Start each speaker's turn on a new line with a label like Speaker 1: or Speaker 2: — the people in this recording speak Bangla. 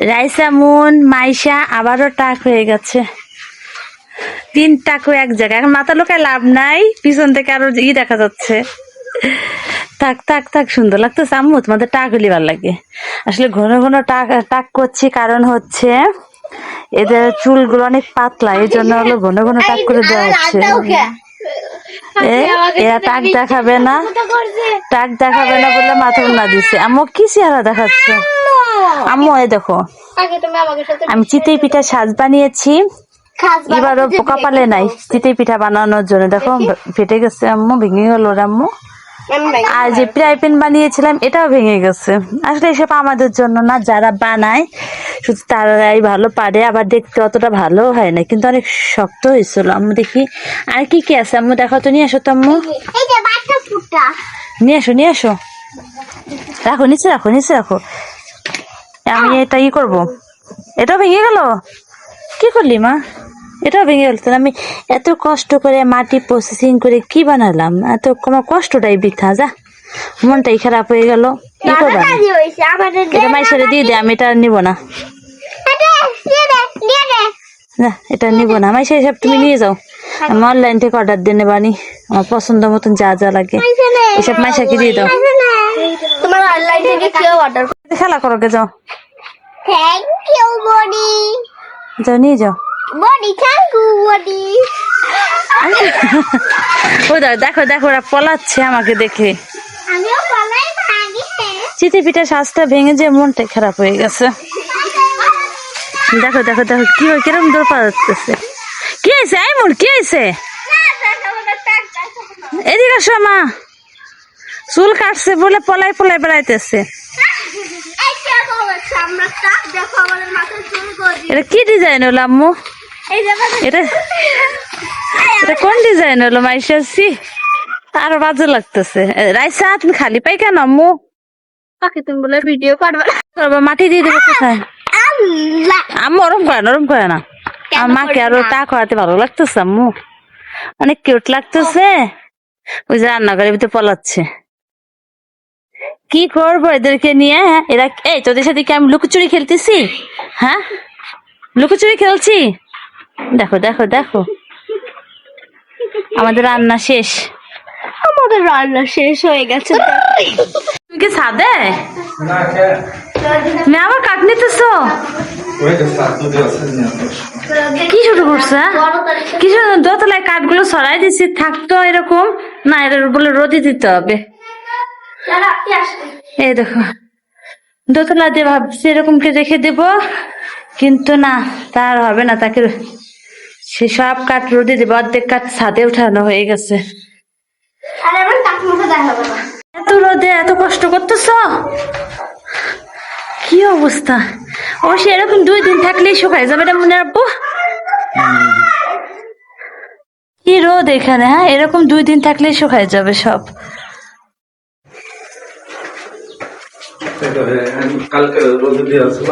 Speaker 1: রাইসা, মুন, মাইশা আবারও টাক হয়ে গেছে। 3 টাকও এক জায়গায়। এখন মাথা লোকায় লাভ নাই, পিছন থেকে আরো দেখা যাচ্ছে। টাক টাক টাক সুন্দর লাগতেছে। আম্মু তোমাদের টাক হলে ভালো লাগে। আসলে ঘন ঘন টাক টাক করছি, কারণ হচ্ছে এদের চুলগুলো অনেক পাতলা, এই জন্য হলো ঘন ঘন টাক করে দেওয়া হচ্ছে। এরা টাক দেখাবে না, টাক দেখাবে না বলে মাথা উন্না দিচ্ছে। আম্মু কি চেহারা দেখাচ্ছে? আম্মু এই দেখো, আমি চিতই পিঠা সাজ বানিয়েছি, এবারও পোকা পালে নাই চিতই পিঠা বানানোর জন্য। দেখো ফেটে গেছে আম্মু, ভেঙে গেল আম্মু। আর যে ফ্রাই প্যান বানিয়েছিলাম এটাও ভেঙে গেছে। আসলে এসব আমাদের জন্য না, যারা বানায় শুধু তারাই ভালো পারে, আবার দেখতে অতটা ভালো হয় না, কিন্তু অনেক শক্ত হয়েছিল। আম্মু দেখি আর কি কি আছে। আম্মু দেখো তো, নিয়ে আসো তো আম্মু, নিয়ে আসো নিয়ে আসো। রাখো নিচে, রাখো নিচে রাখো। আমি এটা ই করবো। এটাও ভেঙে গেল, কি করলি মা? এটাও ভেঙে গেল। আমি এত কষ্ট করে মাটি প্রসেসিং করে কি বানালাম, এত আমার কষ্টটাই বৃথা। যা, মনটাই খারাপ হয়ে গেল। কি করবা? এটা মাইশারে দিয়ে দে, আমি এটা নিব না। এটা নিব না মাইশা, এসব তুমি নিয়ে যাও। আমি অনলাইন থেকে অর্ডার দিয়ে নেবানি, আমার পছন্দ মতন যা যা লাগে এসব মাইশাকে দিয়ে দাও।
Speaker 2: তোমার অনলাইন থেকে কেউ অর্ডার
Speaker 1: খেলা করো, যাও
Speaker 2: থ্যাংক ইউ বডি,
Speaker 1: যাও নিয়ে যাও।
Speaker 2: Buddy thank you buddy.
Speaker 1: ও দেখো দেখো, ওরা পলাচ্ছে আমাকে দেখে।
Speaker 2: আমিও পলাই ভাগি।
Speaker 1: চিতই পিঠা সাজটা ভেঙে যে মনটা খারাপ হয়ে গেছে। দেখো দেখো দেখো কি হয়, কিরম দৌড় পাচ্ছে। কি হয়েছে আইমুল, কি হয়েছে? এদিকে আসো মা, চুল কাটছে বলে পলাই পলাই বেড়াইতেছে। এটা কি ডিজাইন হলো আম্মু? এটা এটা কোন ডিজাইন হলো মাইশাসি? আরো বাজে লাগতেছে। রাইসা তুমি খালি পাই কেন আম্মু?
Speaker 2: পাখি তুমি বলে ভিডিও করবে,
Speaker 1: মাটি দিয়ে দেবো কোথায়? আম্মু ওরম করে না, ওরম করে না। আমার মাকে আরো টা করাতে ভালো লাগতেছে আম্মু, অনেক কিউট লাগতেছে। ওই যে রান্নাঘরের ভিতরে পলাচ্ছে। কি করবো এদেরকে নিয়ে? এরা এই তোদের সাথে কি আমি লুকোচুরি খেলতেছি? হ্যাঁ, লুকোচুরি খেলছি। দেখো দেখো দেখো, আমাদের রান্না শেষ।
Speaker 2: আমাদের রান্না শেষ হয়ে গেছে।
Speaker 1: তুমি কি ছাদে? তুমি আবার কাঠ নিতেছো? কি শুরু করছে? কি দোতলায় কাঠগুলো সরাই দিচ্ছি, থাকতো এরকম না, এটা বলে রোদে দিতে হবে। এই দেখো, দোতলা দিয়ে ভাবছি এরকমকে রেখে দেব, কিন্তু না, তার হবে না। তাকে সে সব কাঠ রোদে দেবো, অর্ধেক কাঠ ছাদে উঠানো হয়ে গেছে। এত রোদে এত কষ্ট করতেছ, কি অবস্থা? অবশ্যই এরকম 2 দিন থাকলেই শুকায় যাবে, এটা মনে রাখবো। কি রোদ এখানে, হ্যাঁ, এরকম 2 দিন থাকলেই শুকায় যাবে সব।
Speaker 3: কালকে রোদ দিয়ে আসবো।